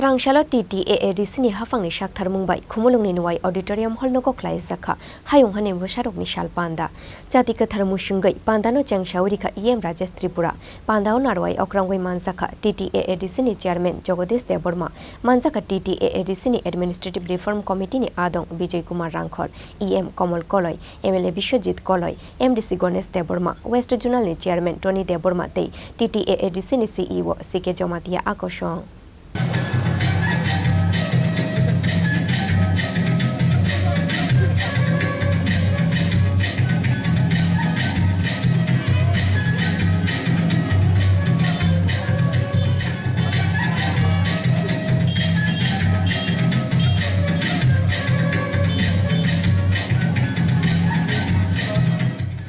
Srangsalo TTAADC ni Haphangni Saktharmung bai Khumulungni Nuai Auditorium hall Nogo Khlaijakha Haphangni Busharokni Shal Panda Jati Katharmu Shungai Pandano Changshaurika Rajesh Tripura Pandao Narwai Okrangwai Manzaka TTAADC ni Chairman Jogodesh Deborma Manzaka TTAADC ni Administrative Reform Committee ni Adong Vijay Kumar Rangkhor Kamal Koloi MLA Bishwajit Koloi MDC Ganesh Deborma West Regional ni Chairman Tony Deborma Tei TTAADC ni CEO CK Jomatia Akoshong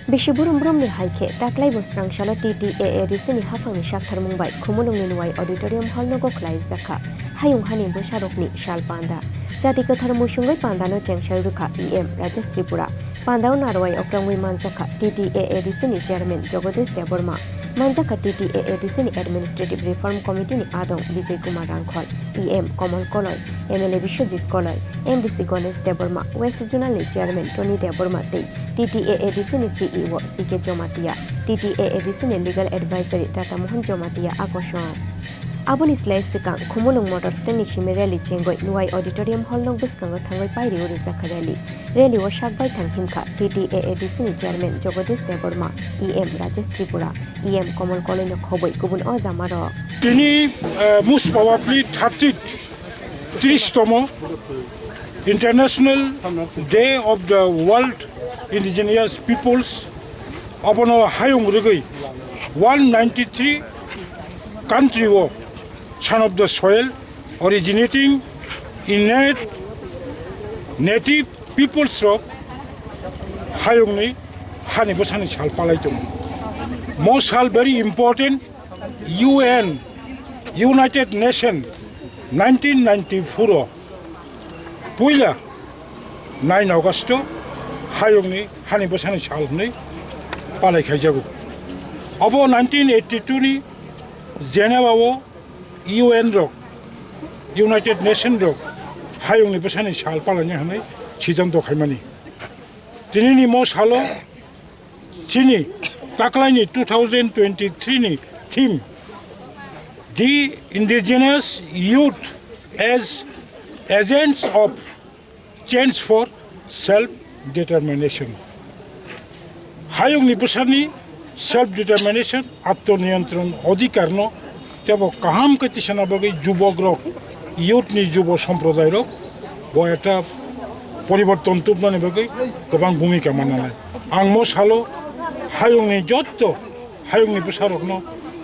Bishiburum ni haike taklai Srangsalo TTAADC ni Haphangni Saktharmung bai Khumulungni Nuai Auditorium hall Nogo Khlaijakha Haphangni Busharokni Shal Panda Jati Katharmu Shungai Pandano Changshaurika Rajesh Tripura Pandao Narwai Okrangwai Manzaka TTAADC ni Chairman Jogodesh Deborma Manzaka TTAADC ni Administrative Reform Committee ni Adong Vijay Kumar Rangkhor Kamal Koloi MLA Bishwajit Koloi MDC Ganesh Deborma West Regional ni Chairman Tony Deborma Tei TTAADC ni CEO CK Jomatia TTAADC ni Legal Advisory Tata Mohan Jomatia Akoshong Abuni Slice Sikang Khumulung Motor Stand ni Chimereli Chengoi Nuai Auditorium hall Nong Biskango Thangoi Pairi Urizakha Rally was shot by Tangkimka TTAADC ni Chairman Jogodesh Deborma Rajesh Tripura Kamal Koloi no Khoboi Kubun Ozamaro Chini most probably 33tm International Day of the World Indigenous Peoples Abono Hayung Rugui 193 country war son of the soil originating in native peoples of Hayungni Hanibusani Shal Palaitum. Most are very important UN United Nations 1994 Puila 9 August Hayungni Hanibusani Shalni Palai Khlaijakha Abo 1982 ni Geneva UN rock United Nations rock Hayungni Busani Shal Palanya Hanai Chijam to Khaimani Tinini Mo Shalo Chini Taklaini 2023 ni theme The Indigenous Youth as Agents of Change for Self-Determination Hayungni Busani Self-Determination Atmaniantron Odikarno Tebo Kaham Katisana Bagi Jubogrok Youth ni Jubo Samprodayro Boyata Poriborton Tupnani Bagi Gabang Bhumika Manana Angmo Shalo Hayungni Jotto Hayungni Busarokno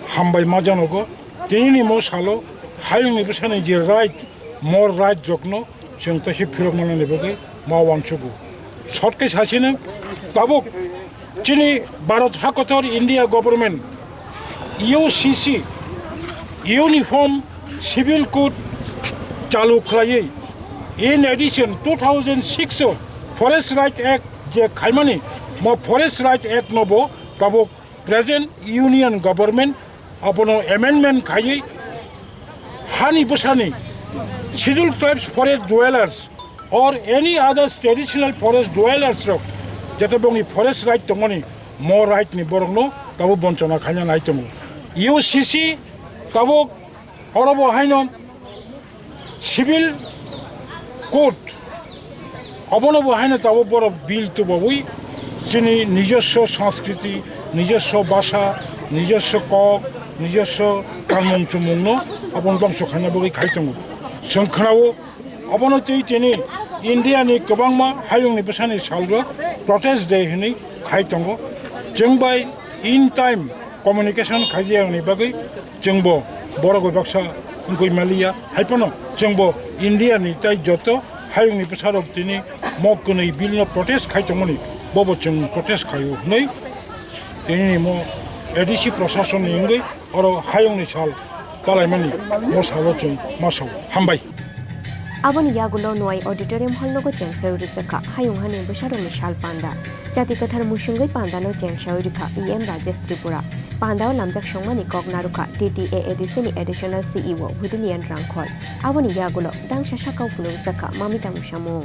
Hambai Majanogo Tinini Mo Shalo Hayungni Busani Ji right more right Jokno Shuntashi Piromana Bagi Mawanchugu Shortke Hasine Tabuk Chini Bharat Hakotor India government UCC Uniform Civil Code Chalu Khlaiye in addition 2006 Forest Right Act je Khaimani mo Forest Right Act nobo tabo present union government apono amendment khai Hani Busani scheduled tribes forest dwellers or any other traditional forest dwellers Jatabongi forest right to money, more right ni borno, Tabu Bonchona Kanyan item. UCC, Tabu Horobo Hainon, Civil Code, Abonobo Haina Tabu Bor of Bill to Bawi, Sini Nijoso Sanskriti, Nijoso Basha, Nijoso Kog, Nijoso Kalmum Chumuno, Abon Bangso Kanabogi Kaitongo. Sankrao, Abonote Tini. India ni Kabangma Hayung ni Busani Shalgo protest day ni Khaitongo Jungbai in time communication Khajia ni Bagi Jungbo Borogo Baksa Ngui Malia Hypono Jungbo India ni Tai Joto Hayung ni Busarok Tini Mokuni Bilno protest Kaitomoni Bobo Chung protest Kayu Nei Tini Mo ADC procession Ingui or Hayung ni Shal Palaimani Mosalochung Maso Hambai Abon Yagulo Nuai Auditorium hall Nogo Changshaurika Haphangni Busharokni Shal Panda জাতি কথার মুসুঙ্গই পান্দানো চেংসাও রিখা EM Rajesh Tripura পান্দাও লামজাক সংমানি কগনারুখা TTAADC ni additional CEO Budulian Rangkhol aboni yagulo dangsha sakau pulung zakha mamita musamu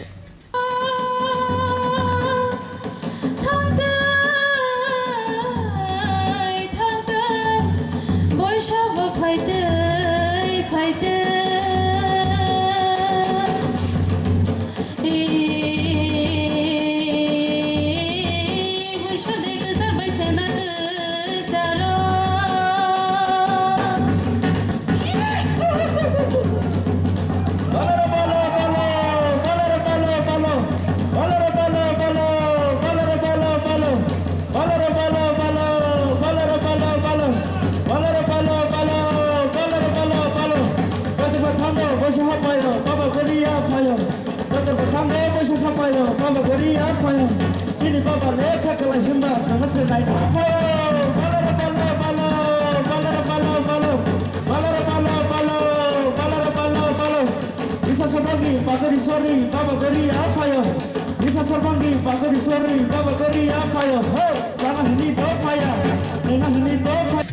Chini Baba Lekha Khlaijakha Samasya Naida Bisa Sarvangi Bagari Sori Baba Gari Apayo Bisa Sarvangi Bagari Sori Baba Gari Apayo Ho Lana Hini Bopaya Nena Hini Bopaya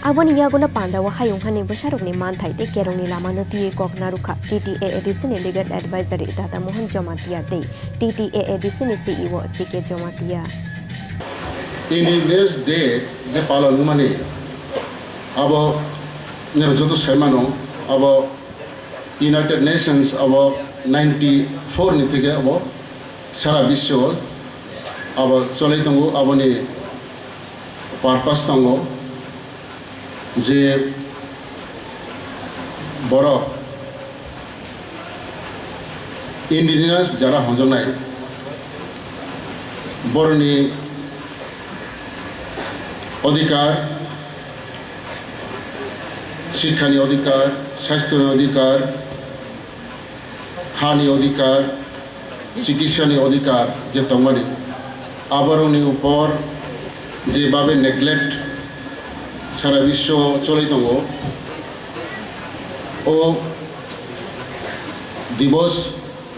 aboni yagulo pandawa hayung hani besarok ni manthai te kerong ni lamano tie kognaruka TTAADC ni legal advisory Data Mohan Jomatia te TTAADC ni CEO CK Jomatia Indigenous Day je palon mane abo nero joto semano abo United Nations abo 94 ni theke abo sara bisho abo cholai tongo abo ni purpose tongo যে বড় indigenous যারা হজনাই বড়নি অধিকার শিক্ষানি অধিকার স্বাস্থ্যনি অধিকার হানি অধিকার চিকিৎসানি অধিকার যে তংমানি আবরণী উপর যেভাবে নেগলেক্ট সারা বিশ্ব চলে দङ ও দিবস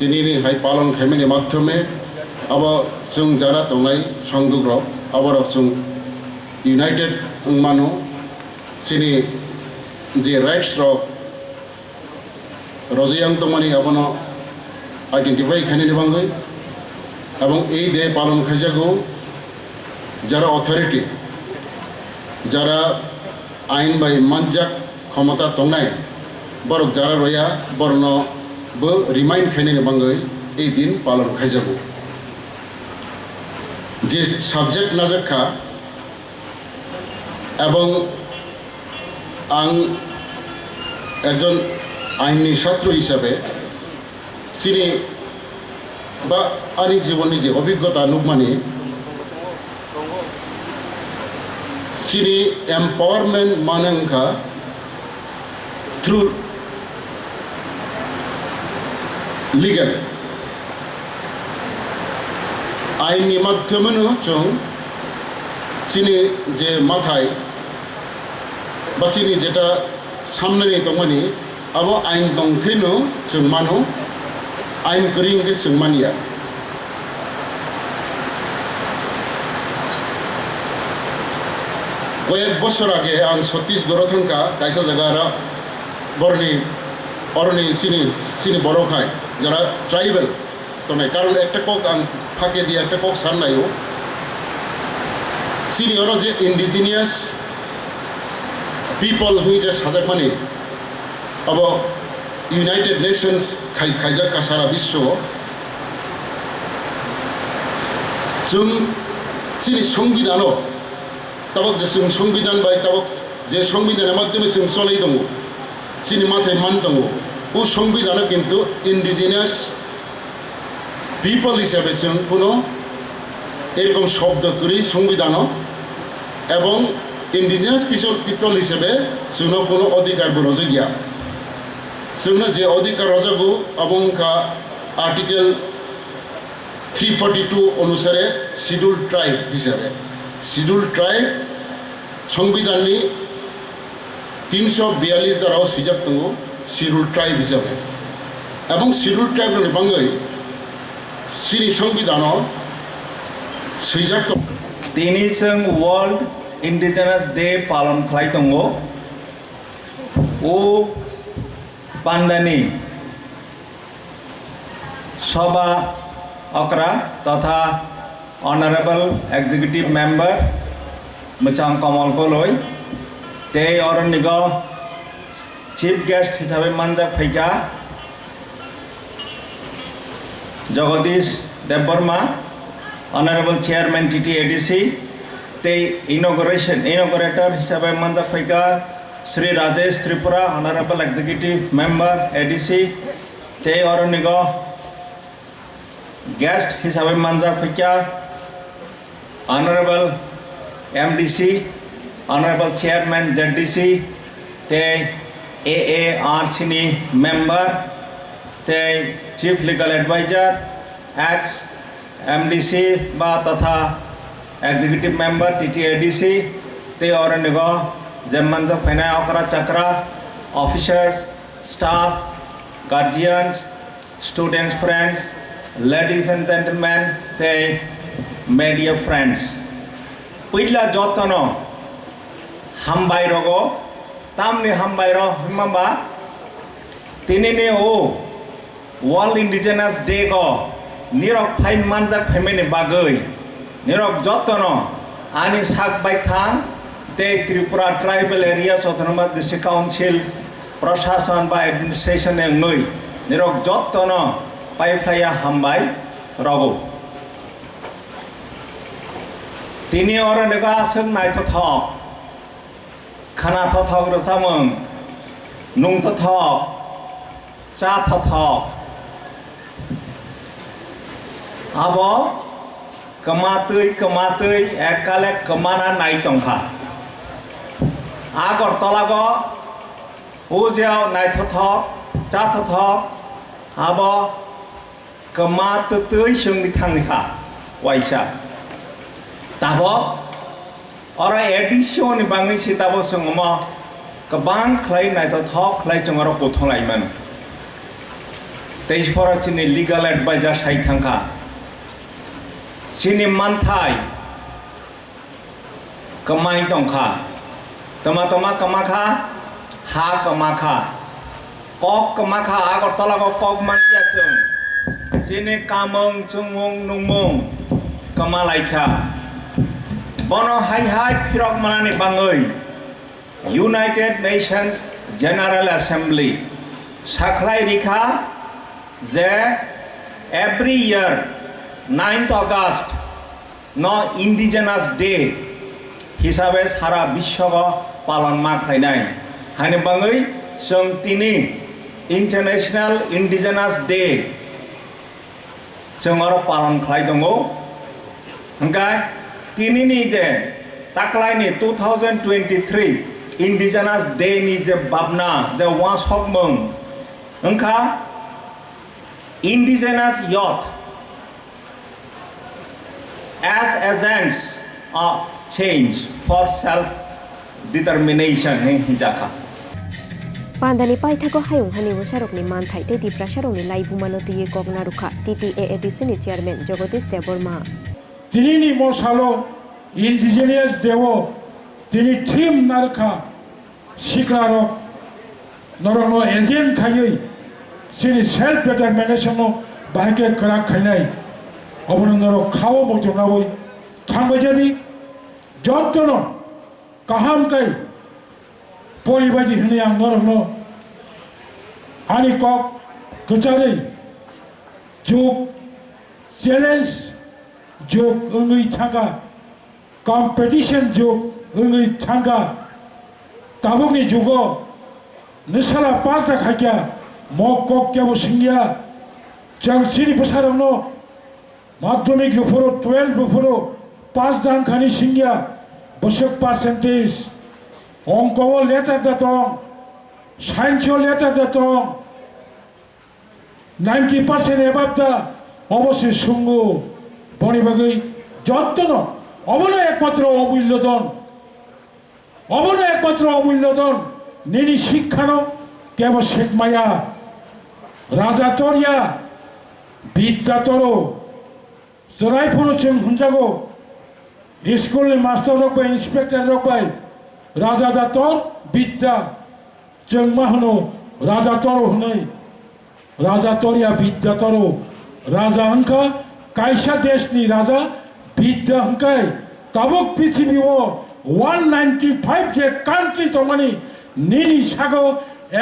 দিনैनि हाय पालन खालामनायनि माध्यमे अब जों जारा दंनाय संदुग्र आबार जों इउनाइटेड मानो सिनि जे राइट्स रक रजियां दंमानि आबनो आइडेंटिफाई खालामनायनि बांगै এবং এই দে পালন খাইজাगौ যারা অথরিটি যারা আইন বাই মানজাক ক্ষমতা দंनाय বরক যারা রয়া বর্ণ বো রিমাইন্ড খাইनायनि बांगै এই দিন পালন খাইজাगौ যে সাবজেক্ট নাজাখা এবং আং একজন আইনি ছাত্র হিসাবে চিনি বা আনি জীবনী যে অভিজ্ঞতা নুকমানি চিনি এম্পাওয়ারমেন্ট মানংখা থ্রু লিগেল আইনি মাধ্যমেनो जों চিনি যে মাথায় বা চিনি যেটা সামনে দंमानि আবো আইন দंखैनो जों मानो आइन करिंगे जों मानिया কয়েক বছর আগে আং ছত্তিশগড় থাকা কাইসা জায়গা বরনি অরনি চিনি বড় খায় যারা ট্রাইবেল তনে কারণ একটা কক আং ফাঁকে দিয়ে একটা কক সারনাইও চিনি ওর যে ইন্ডিজিনিয়াস পিপল হুই যে সাজাক মানি अब ইউনাইটেড নেশনস খাইজাখা সারা বিশ্ব जों চিনি সংবিধান তাবক যে जों সংবিধান বাই তাবক যে সংবিধানের মাধ্যমে जों চলাই দङ চিনি মাথায় মান দङ ও সংবিধানে কিন্তু ইন্ডিজিনিয়াস পিপল হিসাবে जों কোনো এরকম শব্দ করি সংবিধান এবং ইন্ডিজিনিয়াস পিপল হিসাবে जोंनो কোনো অধিকার বরজে গিয়া जोंनो जे अधिकार रजागौ अबंखा आर्टिकल 342 अनुसारे शिड्यूल ट्राइब हिसाबे शिड्यूल ट्राइब संविधाननि 342 धाराव सिजाब दङ शिड्यूल ट्राइब हिसाबे एवं schedule ट्राइबनि बांगै Chini संविधानाव सैजाक Tini seng World Indigenous Day palon khlai tongo. O Pandani Sabha Akra totha Honorable Executive Member Machang Kamal Koloi te oron nigo Chief Guest hisabe manjak phaika Jagadish Debbarma Honorable Chairman TTAADC te inaugurator hisabe manjak phaika Sri Rajesh Tripura Honorable Executive Member ADC te oron nigo guest hisabe manjak phaika Honorable MDC Honorable Chairman ZDC te Chini member te Chief Legal Advisor ex MDC ba tatha Executive Member TTAADC te oron nigo Zemmanza Pena Okra Chakra officers staff guardians students friends ladies and gentlemen te media friends Pila jotono hambai rogo tamni hambai ro himamba tinini o World Indigenous Day go nirok phai manjak phaimeni bagoi nirok jotono ani sak bai thang te Tripura Tribal Areas Autonomous District Council Prashasan by Administration ngoi nirok jotono pai phaya hambai rogo Tini ora nega aseng nai thothok khana thothok ro samung nung thothok cha thothok abo kamatui ekale kamana nai tongkha agor tolago ujao nai thothok cha thothok abo kamatui sungni thangnikha waisa tabo ora edition ni bangni sitabo sungmo kabang khlai nai thothok khlai chungaro potholaiman teisphora chini legal advisor sai thangkha Chini manthai kamai tongkha toma kamakha ha kamakha kok kamakha agor tolago kok mantia chung Chini kamong chungmung nungmung kamalaikha bono hai phirok manani bangoi United Nations General Assembly sakhlai rikha je every year 9th August no Indigenous Day hisabe sara bishwa palon ma khlainai hani bangoi song tini International Indigenous Day songaro palon khlai dongo hangkai tini ni je taklai ni 2023 Indigenous Day ni je babna je wasokmung hangka Indigenous youth as agents of change for self-determination Khlaijakha. Pandani paithako hayung hani wasarok ni manthai te dipra sarok ni lai bumanoti ye gogna rukha TTAADC ni chairman Jagadish Debbarma. Tini ni mosalo indigenous devo tini team narkha siklaro norono agent khayei sini self determination no bahake krak khainai অবনন্দর খাওয়া বর্জন বই থামবাজারি যত্ন কাহামকাই পরিবাজি হনে আং নরম আনি cock গচারে যোগ challenge যোগ ওই থাকা কম্পিটিশন যোগ ওই থাকা তাবুকনি যুগ নসালা পাঁচটা খাইয়া মগ কক কেবল সিংয়া চাং সিরি বসারন মাধ্যমিক উপর 12 উপর 5 দান খানি সিংয়া বসক percentage অঙ্কও letter Datong সায়েন্সও letter Datong 90% এবাব দা অবশ্যই সঙ্গু বনিবাগৈ যত্ন অবন একমাত্র অমূল্যধন নিনি শিক্ষানো কেবল শেখমায়া রাজাতরিয়া বিদ্যাতর জরাইফুরো जों हुनजागो স্কুলে মাস্টার রকবাই ইন্সপেক্টর রকবাই রাজা দাতর বিদ্যা जों मा होनो राजा तरो होनै राजा तरिया विद्या तरो राजा हंका कायसा देशनि राजा विद्या हंकाय ताबुक पृथ्वीओ 195 जे कान्ट्री तंमानि निनि सागो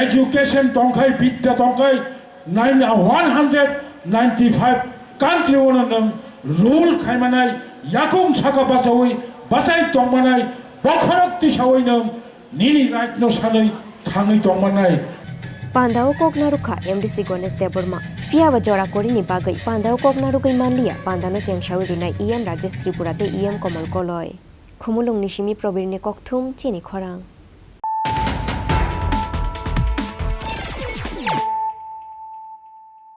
एजुकेशन तंखाय विद्या तंखाय 195 कान्ट्री ओनो नों रूल खायमानाय याकुं सागा बासावै बासाय तंमानाय बखरक तिसावै नों निनि राइट नो सानै थाङै तंमानाय पांडाओ कोकनारुखा एमडीसी गणेश देवबर्मा फियाबा जरा करिनि बागै पांडाओ कोकनारुकै मानलिया पांडानो चेंगसाउ रुनाय इएम राजेश त्रिपुराते इएम कमल कलय खुमुलुंनि सिमी प्रबीरनि कक्थुम चिनि खरां।